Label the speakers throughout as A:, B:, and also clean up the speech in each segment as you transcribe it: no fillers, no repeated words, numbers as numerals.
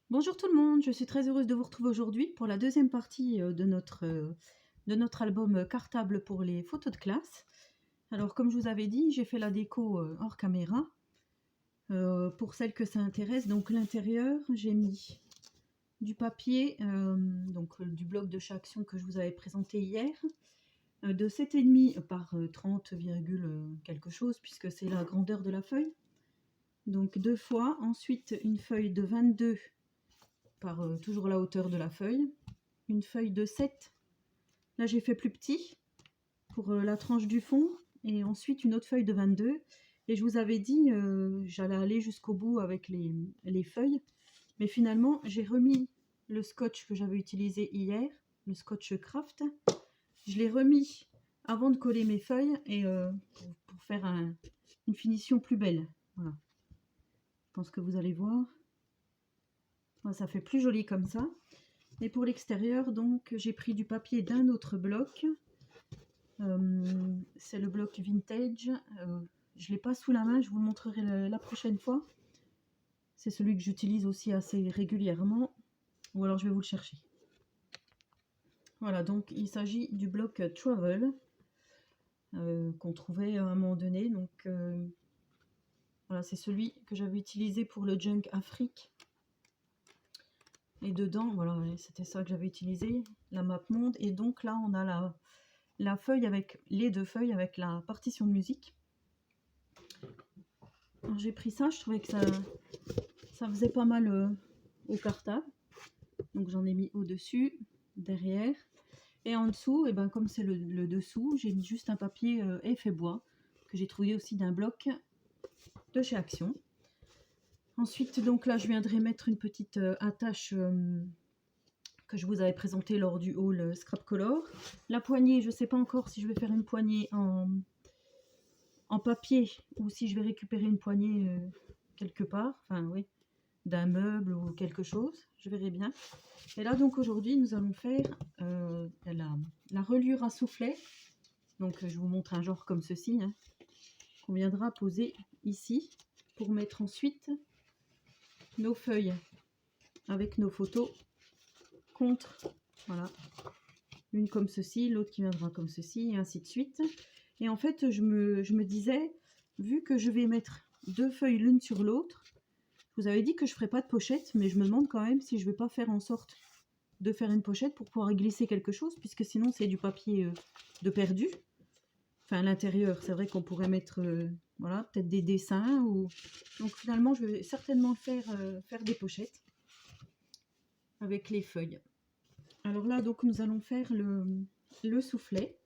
A: Bonjour tout le monde, je suis très heureuse de vous retrouver aujourd'hui pour la deuxième partie de notre album cartable pour les photos de classe. Alors comme je vous avais dit, j'ai fait la déco hors caméra. Pour celles que ça intéresse, donc l'intérieur, j'ai mis du papier, du bloc de chez Action que je vous avais présenté hier, de 7,5 par 30, quelque chose, puisque c'est la grandeur de la feuille. Donc deux fois, ensuite une feuille de 22 par toujours la hauteur de la feuille, une feuille de 7, là j'ai fait plus petit pour la tranche du fond, et ensuite une autre feuille de 22, et je vous avais dit j'allais aller jusqu'au bout avec les feuilles, mais finalement j'ai remis le scotch que j'avais utilisé hier, le scotch craft, je l'ai remis avant de coller mes feuilles, et pour faire une finition plus belle. Voilà, je pense que vous allez voir. Ça fait plus joli comme ça. Et pour l'extérieur, donc, j'ai pris du papier d'un autre bloc. C'est le bloc vintage. Je ne l'ai pas sous la main, je vous le montrerai la prochaine fois. C'est celui que j'utilise aussi assez régulièrement. Ou alors je vais vous le chercher. Voilà, donc il s'agit du bloc Travel qu'on trouvait à un moment donné. Donc voilà, c'est celui que j'avais utilisé pour le Junk Afrique. Et dedans, voilà, c'était ça que j'avais utilisé, la map monde. Et donc là, on a la feuille avec les deux feuilles avec la partition de musique. J'ai pris ça, je trouvais que ça faisait pas mal au cartable. Donc j'en ai mis au-dessus, derrière. Et en dessous, et ben, comme c'est le dessous, j'ai mis juste un papier effet bois que j'ai trouvé aussi d'un bloc de chez Action. Ensuite, donc là, je viendrai mettre une petite attache que je vous avais présenté lors du haul Scrap Color. La poignée, je ne sais pas encore si je vais faire une poignée en papier ou si je vais récupérer une poignée quelque part, enfin oui, d'un meuble ou quelque chose, je verrai bien. Et là donc aujourd'hui nous allons faire la reliure à soufflet. Donc je vous montre un genre comme ceci, hein, qu'on viendra poser ici pour mettre ensuite nos feuilles avec nos photos contre, voilà, une comme ceci, l'autre qui viendra comme ceci, et ainsi de suite. Et en fait, je me disais, vu que je vais mettre deux feuilles l'une sur l'autre, je vous avais dit que je ne ferais pas de pochette, mais je me demande quand même si je ne vais pas faire en sorte de faire une pochette pour pouvoir y glisser quelque chose, puisque sinon c'est du papier de perdu. Enfin, à l'intérieur, c'est vrai qu'on pourrait mettre voilà, peut-être des dessins. Donc finalement, je vais certainement faire des pochettes avec les feuilles. Alors là, donc nous allons faire le soufflet.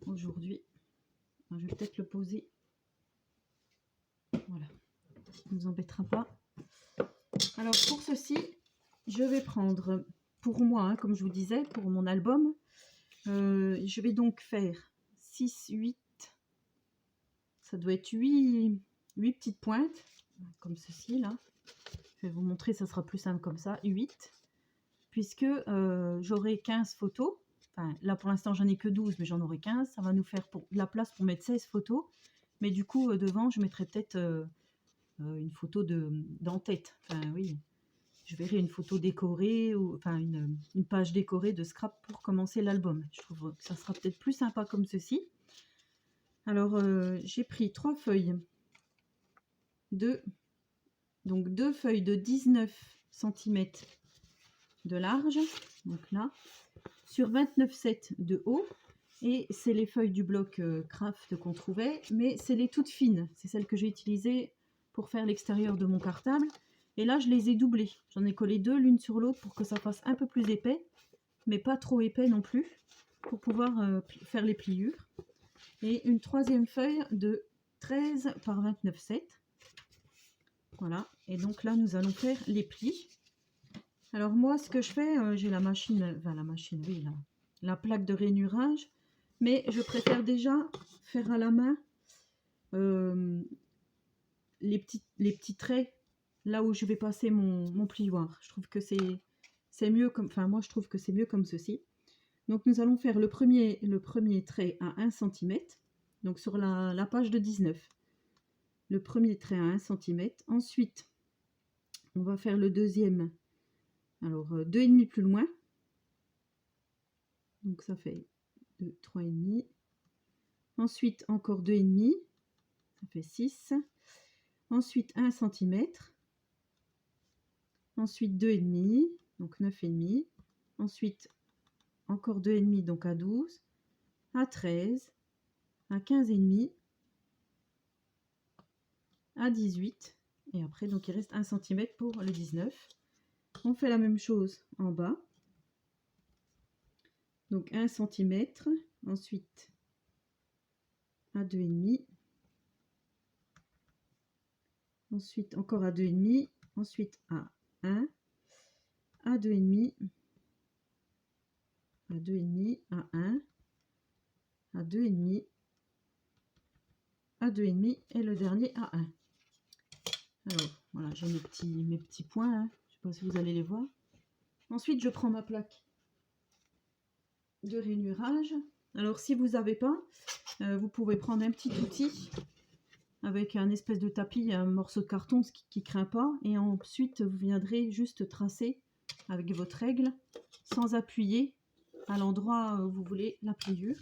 A: Aujourd'hui, je vais peut-être le poser. Voilà, ça ne nous embêtera pas. Alors pour ceci, je vais prendre, pour moi, hein, comme je vous disais, pour mon album, je vais donc faire 6, 8, ça doit être 8 petites pointes, comme ceci là. Je vais vous montrer, ça sera plus simple comme ça, 8, puisque j'aurai 15 photos. Enfin, là pour l'instant j'en ai que 12, mais j'en aurai 15. Ça va nous faire de la place pour mettre 16 photos. Mais du coup, devant, je mettrai peut-être une photo d'en-tête. Enfin, oui, je verrai une photo décorée, ou enfin une page décorée de scrap pour commencer l'album. Je trouve que ça sera peut-être plus sympa comme ceci. Alors, j'ai pris 3 feuilles donc 2 feuilles de 19 cm de large, donc là, sur 29,7 de haut. Et c'est les feuilles du bloc craft qu'on trouvait, mais c'est les toutes fines. C'est celles que j'ai utilisées pour faire l'extérieur de mon cartable. Et là, je les ai doublées. J'en ai collé deux l'une sur l'autre pour que ça fasse un peu plus épais, mais pas trop épais non plus, pour pouvoir faire les pliures. Et une troisième feuille de 13 par 29,7. Voilà. Et donc là, nous allons faire les plis. Alors moi, ce que je fais, j'ai la machine, oui, la plaque de rainurage. Mais je préfère déjà faire à la main les petits traits là où je vais passer mon plioir. Je trouve que c'est mieux comme, enfin moi je trouve que c'est mieux comme ceci. Donc nous allons faire le premier trait à 1 cm, donc sur la page de 19. Le premier trait à 1 cm. Ensuite, on va faire le deuxième. Alors 2,5 plus loin. Donc ça fait 2, 3,5. Ensuite encore 2,5. Ça fait 6. Ensuite 1 cm. Ensuite 2,5. Donc 9,5. Ensuite encore 2,5 donc à 12. À 13. À 15,5. À 18. Et après donc il reste 1 cm pour le 19. On fait la même chose en bas. Donc 1 cm. Ensuite à 2,5. Ensuite encore à 2,5. Ensuite à 1. À 2,5. À 2,5. À 1. À 2,5. À 2,5. Et le dernier à 1. Alors voilà, j'ai mes petits points là. Je ne sais pas si vous allez les voir. Ensuite je prends ma plaque de rainurage. Alors si vous n'avez pas, vous pouvez prendre un petit outil avec un espèce de tapis, un morceau de carton qui ne craint pas, et ensuite vous viendrez juste tracer avec votre règle sans appuyer à l'endroit où vous voulez la pliure.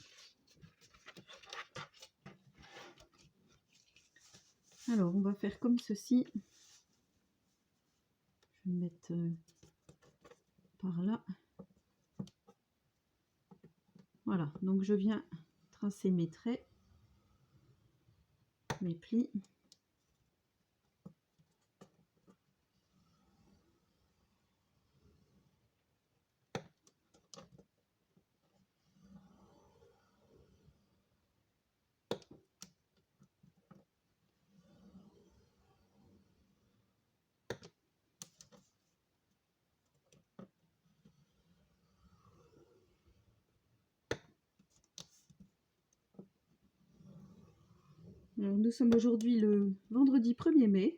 A: Alors on va faire comme ceci. Je vais mettre par là. Voilà, donc je viens tracer mes traits, mes plis. Alors, nous sommes aujourd'hui le vendredi 1er mai.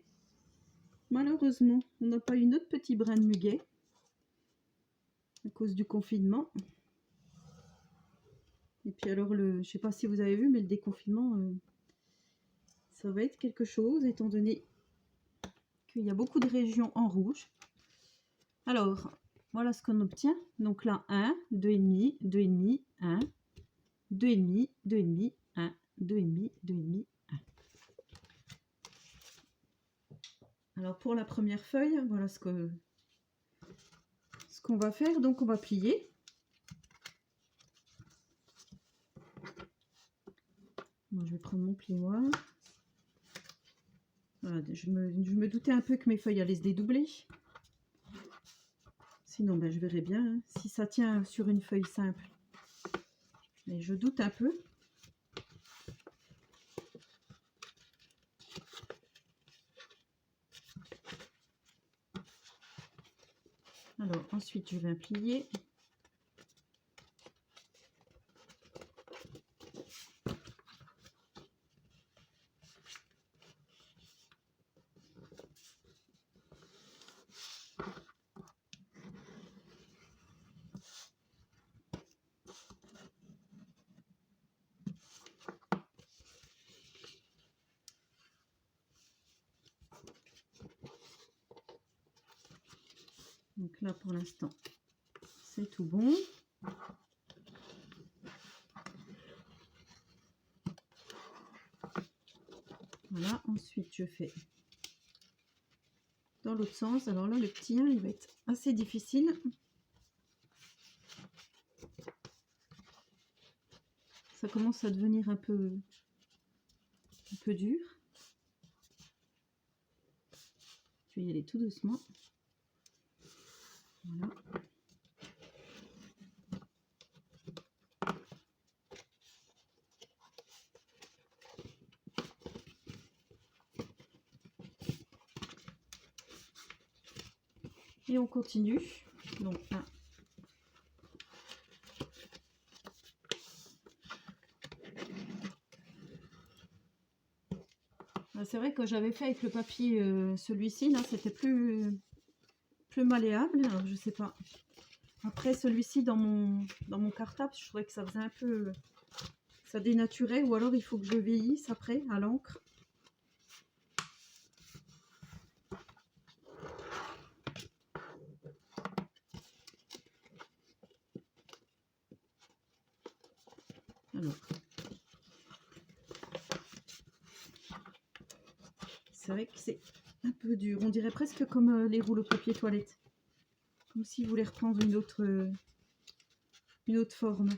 A: Malheureusement, on n'a pas eu notre petit brin de muguet à cause du confinement. Et puis alors, je ne sais pas si vous avez vu, mais le déconfinement, ça va être quelque chose, étant donné qu'il y a beaucoup de régions en rouge. Alors, voilà ce qu'on obtient. Donc là, 1, 2,5, 2,5, 1, 2,5, 2,5, 1, 2,5, 2,5, 1. Alors pour la première feuille, voilà ce qu'on va faire. Donc on va plier. Moi, je vais prendre mon plioir. Voilà, je me doutais un peu que mes feuilles allaient se dédoubler. Sinon, ben, je verrai bien hein, si ça tient sur une feuille simple. Mais je doute un peu. Alors ensuite, je vais plier. Donc là, pour l'instant, c'est tout bon. Voilà, ensuite je fais dans l'autre sens. Alors là, le petit 1, il va être assez difficile. Ça commence à devenir un peu dur. Je vais y aller tout doucement. Voilà. Et on continue. Donc là. C'est vrai que j'avais fait avec le papier celui-ci, là c'était plus malléable. Alors, je sais pas. Après celui-ci dans mon cartable, je trouvais que ça faisait un peu, ça dénaturait, ou alors il faut que je vieillisse après à l'encre. Alors, c'est vrai que c'est un peu dur. On dirait presque comme les rouleaux papier toilette. Comme s'ils voulaient reprendre une autre forme.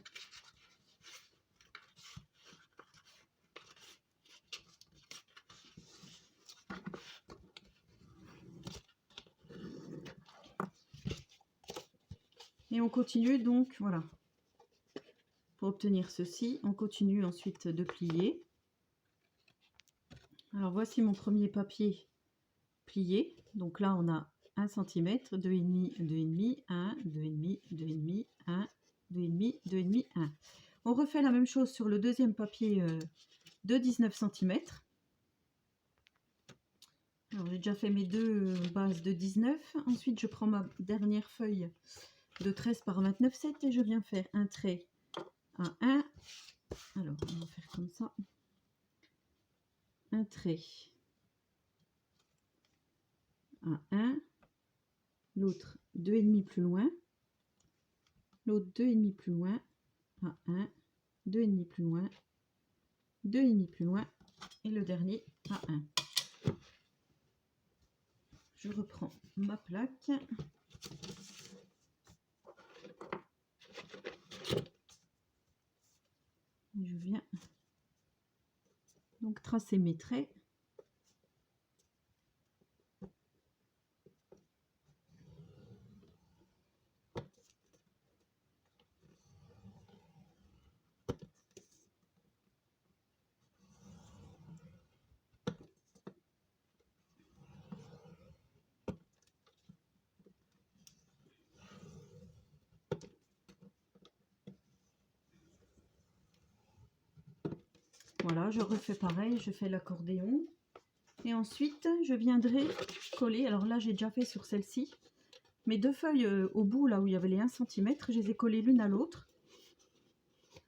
A: Et on continue donc, voilà. Pour obtenir ceci, on continue ensuite de plier. Alors voici mon premier papier plié. Donc là on a 1 cm, 2,5, 2,5, 1, 2,5, 2,5, 1, 2,5, 2,5, 1. On refait la même chose sur le deuxième papier de 19 cm. Alors j'ai déjà fait mes deux bases de 19. Ensuite je prends ma dernière feuille de 13 par 29,7 et je viens faire un trait à 1. Alors on va faire comme ça. Un trait à 1, l'autre 2,5 plus loin, l'autre 2,5 plus loin, à 1, 2,5 plus loin, 2,5 plus loin, et le dernier à 1. Je reprends ma plaque. Je viens donc tracer mes traits. Voilà, je refais pareil, je fais l'accordéon. Et ensuite, je viendrai coller. Alors là, j'ai déjà fait sur celle-ci. Mes deux feuilles au bout, là où il y avait les 1 cm, je les ai collées l'une à l'autre.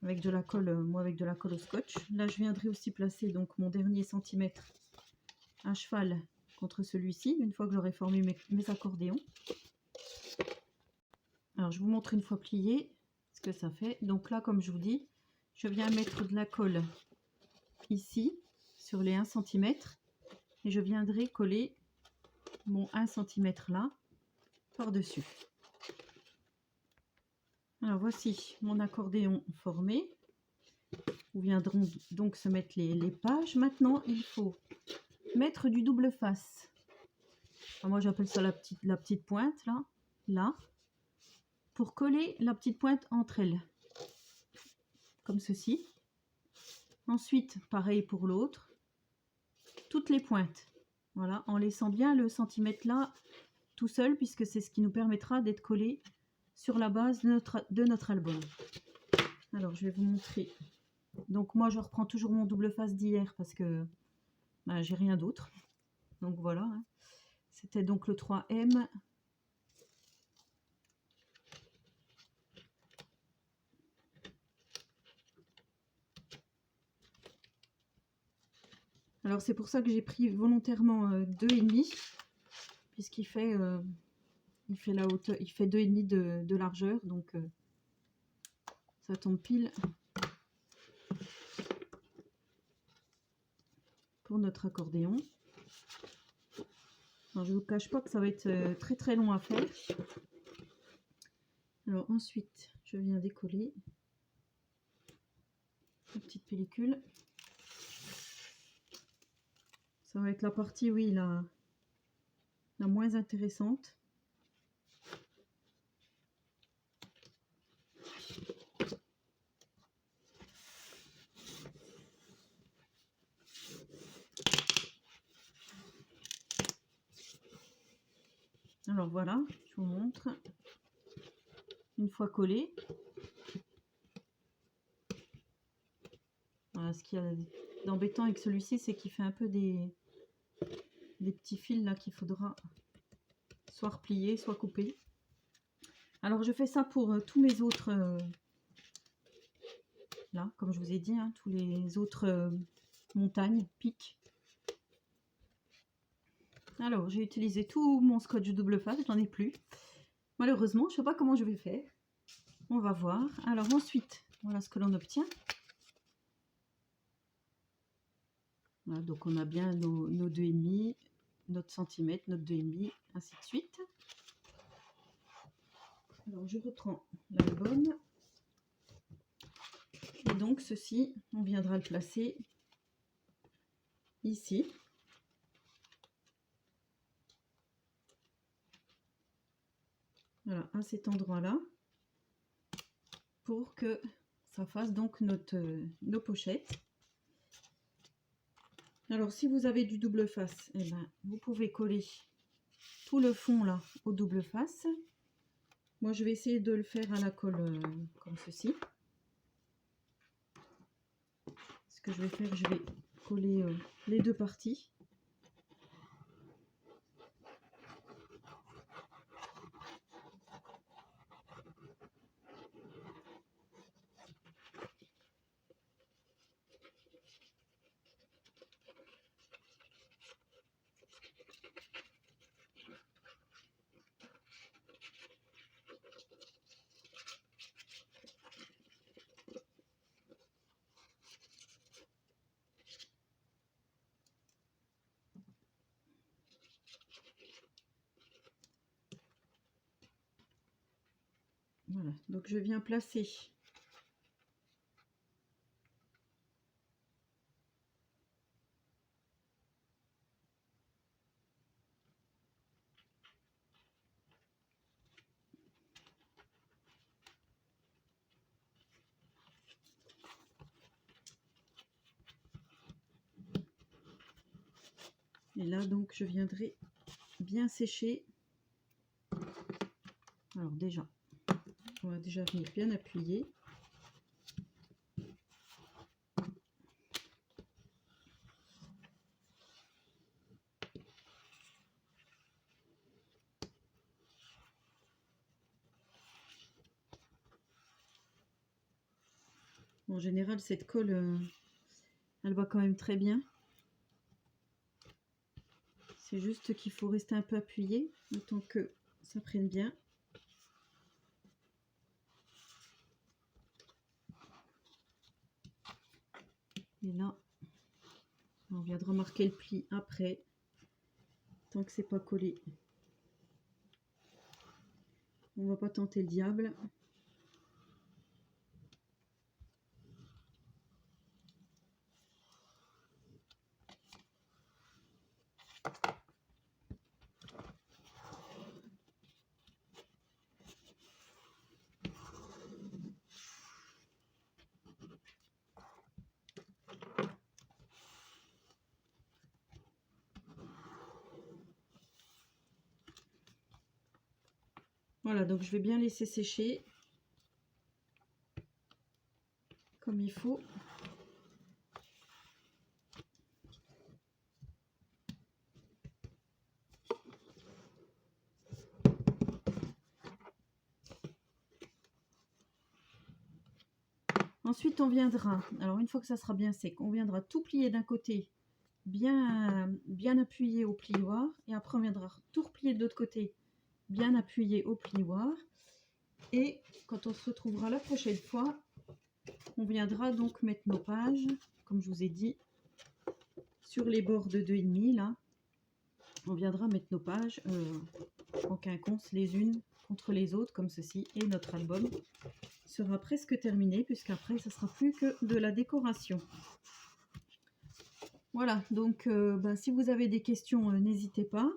A: Avec de la colle, moi avec de la colle au scotch. Là, je viendrai aussi placer donc mon dernier centimètre à cheval contre celui-ci, une fois que j'aurai formé mes accordéons. Alors, je vous montre une fois plié ce que ça fait. Donc là, comme je vous dis, je viens mettre de la colle ici, sur les 1 cm. Et je viendrai coller mon 1 cm là, par-dessus. Alors, voici mon accordéon formé. Où viendront donc se mettre les pages. Maintenant, il faut mettre du double face. Alors, moi, j'appelle ça la petite pointe, là, pour coller la petite pointe entre elles, comme ceci. Ensuite, pareil pour l'autre, toutes les pointes, voilà, en laissant bien le centimètre là, tout seul, puisque c'est ce qui nous permettra d'être collé sur la base de notre album. Alors, je vais vous montrer. Donc, moi, je reprends toujours mon double face d'hier, parce que ben, j'ai rien d'autre. Donc, voilà, hein. C'était donc le 3M. Alors c'est pour ça que j'ai pris volontairement 2,5, puisqu'il fait la hauteur, il fait 2,5 de largeur, donc ça tombe pile pour notre accordéon. Alors, je ne vous cache pas que ça va être très très long à faire. Alors ensuite, je viens décoller la petite pellicule. Ça va être la partie, oui, la moins intéressante. Alors voilà, je vous montre. Une fois collé. Voilà, ce qu'il y a d'embêtant avec celui-ci, c'est qu'il fait un peu des petits fils là qu'il faudra soit replier, soit couper. Alors je fais ça pour tous mes autres, là, comme je vous ai dit, hein, tous les autres montagnes, pics. Alors j'ai utilisé tout mon scotch double face, j'en ai plus. Malheureusement, je ne sais pas comment je vais faire. On va voir. Alors ensuite, voilà ce que l'on obtient. Voilà, donc on a bien nos 2,5, notre centimètre, notre 2,5, ainsi de suite. Alors je reprends l'album. Et donc ceci, on viendra le placer ici. Voilà, à cet endroit-là, pour que ça fasse donc nos pochettes. Alors si vous avez du double face, eh ben, vous pouvez coller tout le fond là au double face. Moi je vais essayer de le faire à la colle comme ceci. Ce que je vais faire, je vais coller les deux parties. Voilà, donc je viens placer et là donc je viendrai bien sécher. Alors déjà, on va déjà venir bien appuyer. En général, cette colle, elle va quand même très bien. C'est juste qu'il faut rester un peu appuyé, le temps que ça prenne bien. Et là, on viendra marquer le pli après, tant que c'est pas collé. On va pas tenter le diable. Voilà, donc je vais bien laisser sécher comme il faut. Ensuite, on viendra, alors une fois que ça sera bien sec, on viendra tout plier d'un côté, bien appuyé au plioir, et après on viendra tout replier de l'autre côté, bien appuyé au plioir. Et quand on se retrouvera la prochaine fois, on viendra donc mettre nos pages, comme je vous ai dit, sur les bords de 2,5 là. On viendra mettre nos pages en quinconce les unes contre les autres comme ceci, et notre album sera presque terminé, puisqu'après ça sera plus que de la décoration. Voilà, donc si vous avez des questions, n'hésitez pas.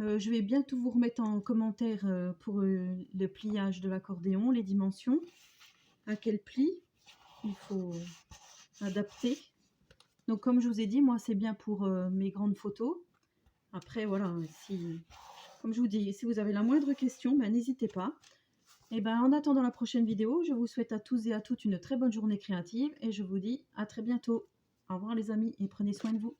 A: Je vais bientôt vous remettre en commentaire pour le pliage de l'accordéon, les dimensions, à quel pli il faut adapter. Donc comme je vous ai dit, moi c'est bien pour mes grandes photos. Après voilà, comme je vous dis, si vous avez la moindre question, n'hésitez pas. Et en attendant la prochaine vidéo, je vous souhaite à tous et à toutes une très bonne journée créative, et je vous dis à très bientôt. Au revoir les amis, et prenez soin de vous.